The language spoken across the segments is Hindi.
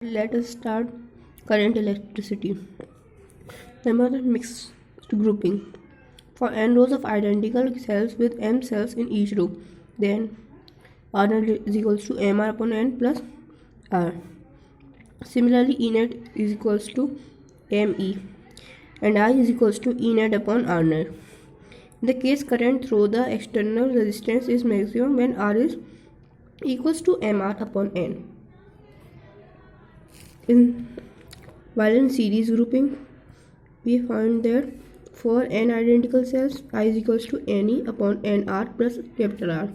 Let us start current electricity. Number mixed grouping. For n rows of identical cells with m cells in each row, then R is equals to mr upon n plus r. Similarly, E net is equals to me and I is equals to E net upon R net. In the case current through the external resistance is maximum when R is equals to mr upon n. While in series grouping, we find that for n identical cells, I is equals to ne upon nr plus capital R,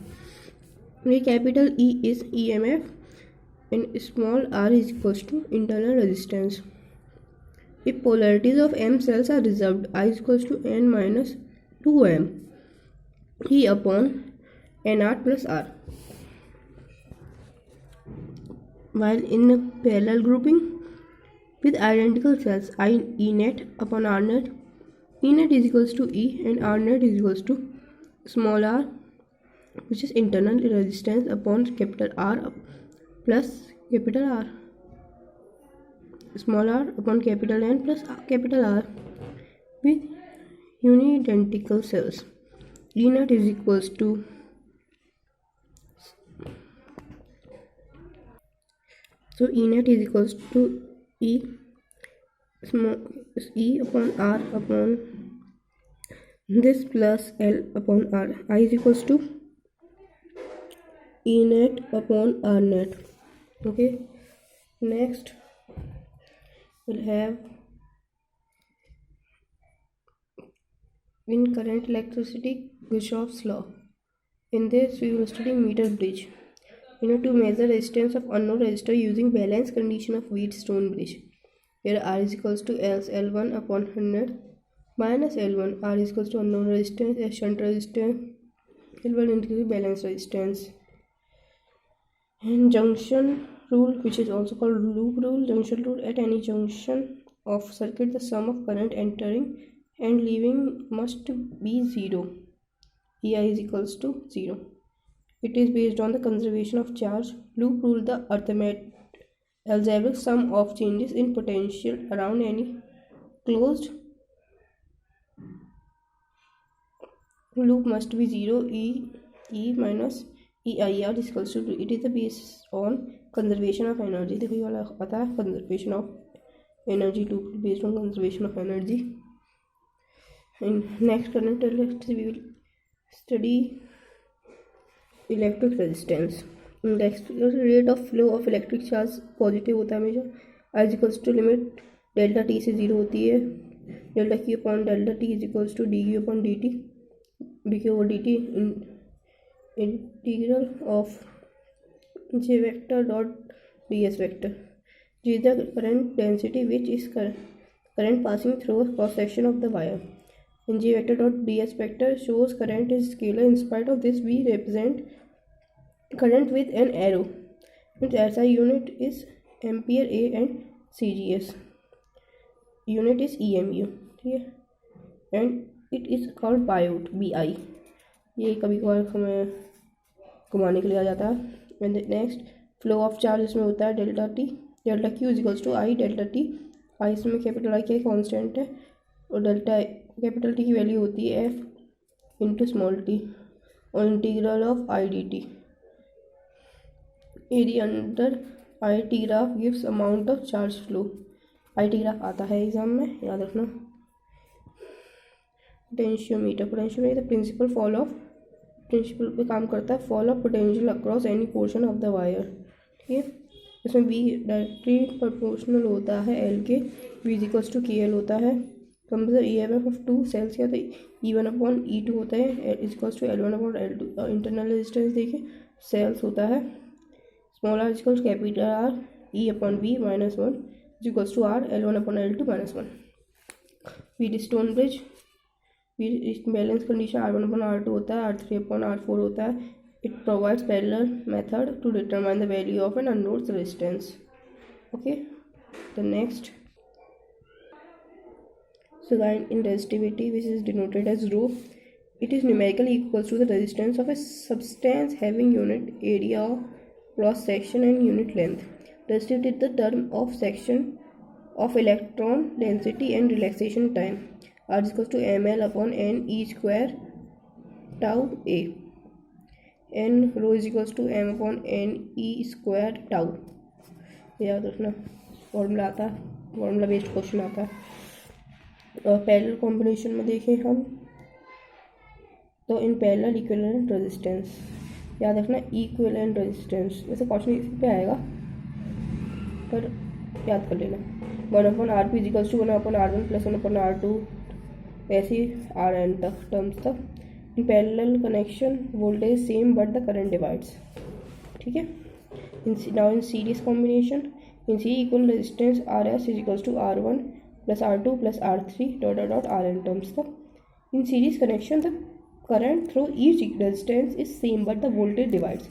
where capital E is EMF and small r is equals to internal resistance. If polarities of m cells are reserved, I is equals to n minus 2m E upon nr plus r. While in a parallel grouping with identical cells, E net upon R net, E net is equals to E and R net is equals to small r, which is internal resistance upon capital R plus capital R, small r upon capital N plus capital R. With unidentical cells, E net is equals to E net is equals to E upon R upon this plus L upon R. I is equals to E net upon R net. Okay, next we'll have in current electricity Kirchhoff's law. In this we will study meter bridge. To measure resistance of unknown resistor using balance condition of Wheatstone bridge, where R is equals to L1 upon 100 minus L1. R is equals to unknown resistance as shunt resistance, L1 into balance resistance. And junction rule, which is also called loop rule. Junction rule: at any junction of circuit, the sum of current entering and leaving must be 0. EI is equals to 0. It is based on the conservation of charge. Loop rule: the algebraic sum of changes in potential around any closed loop must be 0. E minus EIR is equals to 2. It is the based on conservation of energy. देखो ये वाला आता है conservation of energy loop based on conservation of energy. In next current electricity we will study electric resistance. The rate of flow of electric charge positive होता है हमेशा. I is equals to limit delta t से 0 होती है. Delta q upon delta t is equals to d q upon d t, d q over d t. Integral of J vector dot d s vector. G the current density which is current passing through cross section of the wire. In G vector dot ds vector shows current is scalar. In spite of this, we represent current with an arrow. Its SI unit is ampere A and CGS unit is EMU. ठीक है, and it is called biot BI. ये कभी कभार हमें घुमाने के लिए आ जाता है. And the next flow of charge इसमें होता है delta t. Delta q is equals to I delta t. I इसमें कैपिटल आई क्या कॉन्स्टेंट है और डेल्टा कैपिटल टी की वैल्यू होती है एफ इंटू स्मॉल टी और integral of I d t. Area under I t graph gives amount of charge flow. I t graph आता है एग्जाम में, याद रखना. Potentiometer the principle fall of principle पे काम करता है, fall of potential across any portion of the wire. ठीक है, इसमें वी डायरेक्टली प्रोपोर्शनल होता है एल के. वी इज इक्वल्स टू के एल होता है. कंपेयर EMF ऑफ 2 सेल्स किया तो E1 अपॉन E2 होता है is equals to L1 upon L2. Internal resistance देखिए सेल्स होता है small r equals capital R E upon B minus 1 is equals to R L1 upon L2 minus 1. Wheatstone bridge balance condition R1 upon R2 होता है, R3 अपॉन R4 होता है. It provides parallel method to determine the value of an unknown resistance. Okay, the next sign in resistivity, which is denoted as rho. It is numerically equal to the resistance of a substance having unit area of cross section and unit length. Resistivity is the term of section of electron density and relaxation time. R is equals to ml upon n e square tau a. n rho is equals to m upon n e square tau. याद रखना, फॉर्मूला आता है, फॉर्मूला बेस्ड क्वेश्चन आता है. और पैरेलल कॉम्बिनेशन में देखें हम तो इन पैरेलल इक्विवेलेंट रेजिस्टेंस, याद रखना इक्विवेलेंट रेजिस्टेंस. वैसे क्वेश्चन इसी पे आएगा पर याद कर लेना. 1/RP is equals to 1/R1 plus 1/R2, ऐसे आर एन तक टर्म्स तक. In parallel connection voltage same but the current divides. ठीक है. Now in series combination, in C equal resistance Rs is equals to R1 plus R2 plus R3 dot dot dot Rn terms तक. In series connection the current through each resistance is same but the voltage divides.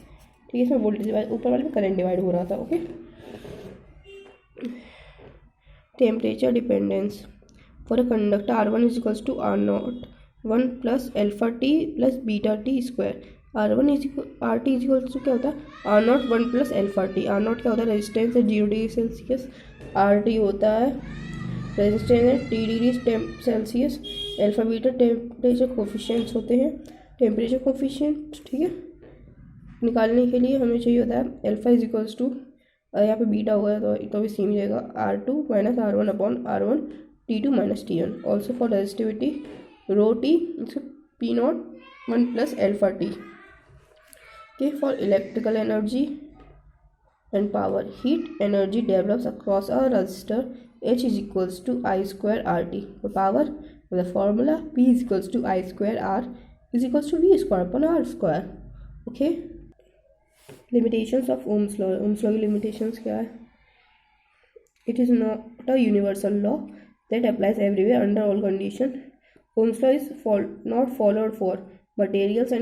ठीक है, इसमें वोल्टेज डिवाइड, ऊपर वाले में करंट डिवाइड हो रहा था. Okay. Temperature dependence for a conductor R1 is equals to R0 1 plus alpha t plus beta t square. R1 is R T is equals to क्या होता है R0 1 plus alpha T. R0 क्या होता है रेजिस्टेंस है 0 डिग्री सेल्सियस. आर टी होता है रेजिस्टेंस है T degree Celsius. Alpha beta temperature coefficients होते हैं, टेम्परेचर कोफिशिएंट. ठीक है. निकालने के लिए हमें चाहिए होता है एल्फा इज इक्वल्स टू, यहाँ पे बीटा हुआ है तो भी सेम जाएगा R2 minus R1 upon R1 T2 minus T1. Also for resistivity rho T P0 1 plus alpha T. Okay, for electrical energy and power, heat energy develops across a resistor. H is equals to I square RT. For power, the formula P is equals to I square R is equals to V square upon R square. Okay. Limitations of Ohm's law. Ohm's law की limitations क्या है? It is not a universal law that applies everywhere under all conditions. Ohm's law is not followed for materials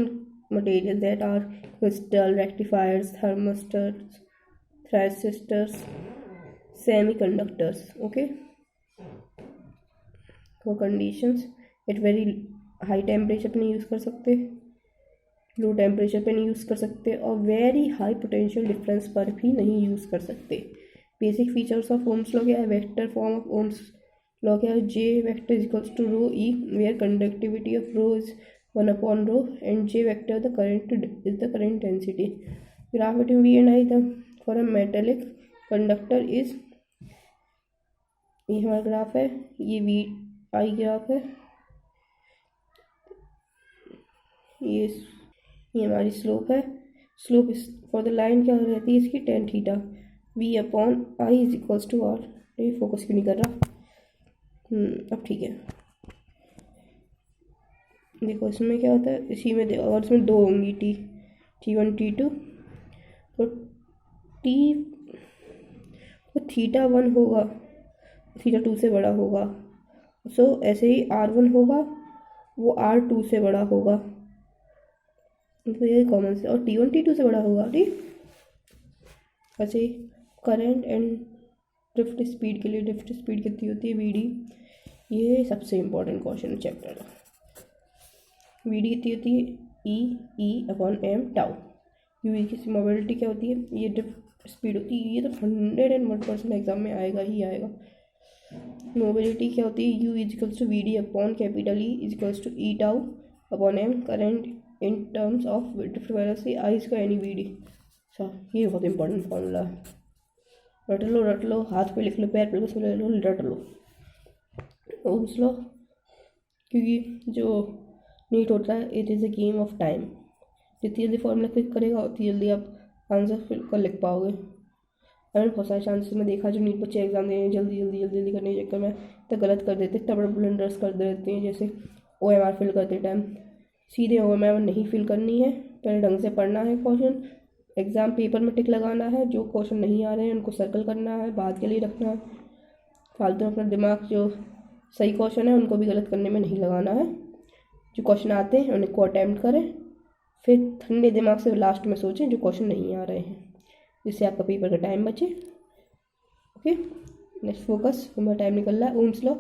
that are crystal, rectifiers, thermistors, transistors, semiconductors. Okay. For conditions at very high temperature पे नहीं यूज़ कर सकते, लो टेम्परेचर पे नहीं यूज़ कर सकते, और वेरी हाई पोटेंशियल डिफरेंस पर भी नहीं यूज़ कर सकते. Basic features of Ohm's law क्या है? Vector form of Ohm's law क्या है? J vector is equals to rho E where conductivity of rho is 1 upon rho and J vector the current is the current density. Graph between V and I the for a metallic conductor is, ये हमारा ग्राफ है, ये V I ग्राफ है, ये हमारी स्लोप है. स्लोप फॉर द लाइन क्या रहती है इसकी? tan theta. V upon I is equals to R. ये फोकस क्यों नहीं कर रहा? अब ठीक है. देखो इसमें क्या होता है, इसी में देखो, और इसमें दो होंगी T1 T2, तो थीटा 1 होगा, थीटा 2 से बड़ा होगा. सो ऐसे ही R1 होगा, वो R2 से बड़ा होगा, तो ये कॉमन से. और T1 T2 से बड़ा होगा. ठीक. ऐसे ही करंट एंड ड्रिफ्ट स्पीड के लिए, ड्रिफ्ट स्पीड कितनी होती है? VD. ये सबसे इम्पोर्टेंट क्वेश्चन चैप्टर का. VD कितनी होती है? E upon M tau. UV की मोबिलिटी क्या होती है? ये ड्रिफ्ट स्पीड होती है. ये तो 101% एग्जाम में आएगा ही आएगा. मोबिलिटी क्या होती है? U is equals to VD upon capital E is equals to E tau upon M. Current in terms of drift velocity I square यानी VD. अच्छा, ये बहुत इंपॉर्टेंट फॉर्मूला है. रट लो, हाथ पे लिख लो, पैर पे ले लो, रट लो. ओम्स लॉ, क्योंकि जो नीट होता है, it is a game of time. जितनी जल्दी फॉर्मूला क्लिक करेगा उतनी जल्दी आप आंसर फिल कर लिख पाओगे. मैंने बहुत सारे चांसेस में देखा जो नीट बच्चे एग्जाम दे रहे हैं जल्दी करने के चक्कर में तो गलत कर देते, इतना बड़ा ब्लंडर्स कर देते हैं. जैसे OMR फिल करते टाइम सीधे OMR नहीं फिल करनी है, पहले ढंग से पढ़ना है क्वेश्चन, एग्ज़ाम पेपर में टिक लगाना है, जो क्वेश्चन नहीं आ रहे हैं उनको सर्कल करना है, बाद के लिए रखना है. फालतू अपना दिमाग, जो सही क्वेश्चन है उनको भी गलत करने में नहीं लगाना है. जो क्वेश्चन आते हैं उनको अटैम्प्ट करें, फिर ठंडे दिमाग से लास्ट में सोचें जो क्वेश्चन नहीं आ रहे हैं, जिससे आपका पेपर का टाइम बचे. ओके. नेक्स्ट फोकस, हमारा टाइम निकल रहा है. Ohm's law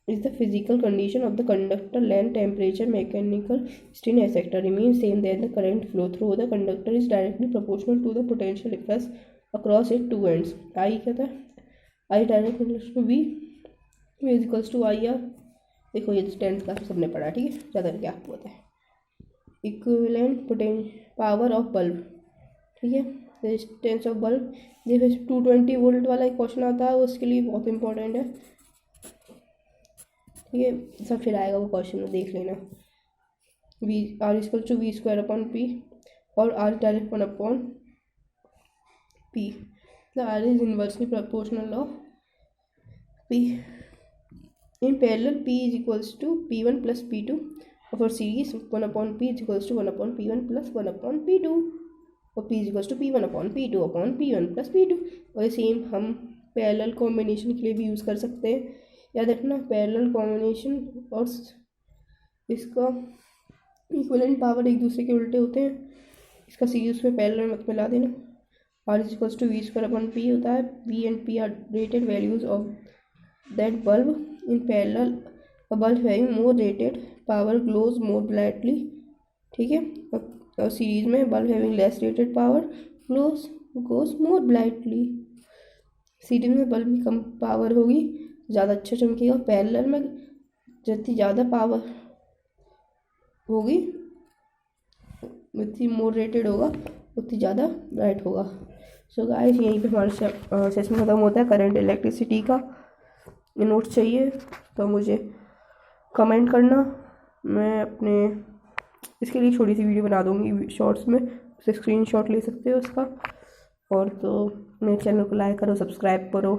is the physical condition of the conductor. Length, temperature, mechanical strain etc. remain same. Then the current flow through the conductor is directly proportional to the potential difference across it two ends. I क्या था, I direct equals to V is equals to I R. देखो ये टेंथ क्लास में सबने पढ़ा, ठीक है, ज़्यादा क्या आपको पता है। Equivalent potential power of bulb, ठीक है, रेजिस्टेंस ऑफ बल्ब। देखो 220 वोल्ट वाला एक क्वेश्चन आता है, उसके लिए बहुत इंपॉर्टेंट है, ठीक है, सब फिर आएगा वो क्वेश्चन, देख लेना। V R equal to V square upon P, और आर डायरेक्ट 1 अपॉन पी, मतलब R is inversely proportional of P. In parallel p is equals to p1 plus p2, और for series 1 upon p is equals to 1 upon p1 plus 1 upon p2, और p is equals to p1 upon p2 upon p1 plus p2। और सेम हम पैरेलल कॉम्बिनेशन के लिए भी यूज़ कर सकते हैं, याद रखना पैरेलल कॉम्बिनेशन और इसका इक्विवेलेंट पावर एक दूसरे के उल्टे होते हैं। इसका सीरीज में पैरेलल मत मिला देना। R is equals to V square upon P होता है, V and P are rated values of that bulb in parallel a bulb having more rated power glows more brightly, ठीक है, और सीरीज में bulb having less rated power glows more brightly। Series में बल्ब की कम पावर होगी, ज़्यादा अच्छा चमकेगा, पैरेलल में जितनी ज़्यादा पावर होगी, जितनी मोर रेटेड होगा उतनी ज़्यादा ब्राइट होगा। सो गाइस यहीं पे हमारा सेशन ख़त्म होता है करंट इलेक्ट्रिसिटी का। नोट्स चाहिए तो मुझे कमेंट करना, मैं अपने इसके लिए छोटी सी वीडियो बना दूँगी शॉर्ट्स में, उसे स्क्रीनशॉट ले सकते हो उसका। और तो मेरे चैनल को लाइक करो, सब्सक्राइब करो,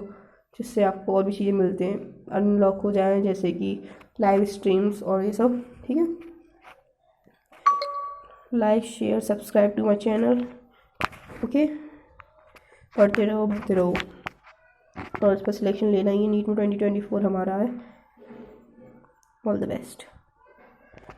जिससे आपको और भी चीज़ें मिलते हैं, अनलॉक हो जाएं, जैसे कि लाइव स्ट्रीम्स और ये सब, ठीक है। Like share subscribe to my channel, okay. पढ़ते रहो, बढ़ते रहो, और इस पर सिलेक्शन लेना ही नीट में 2024 हमारा है। All the best.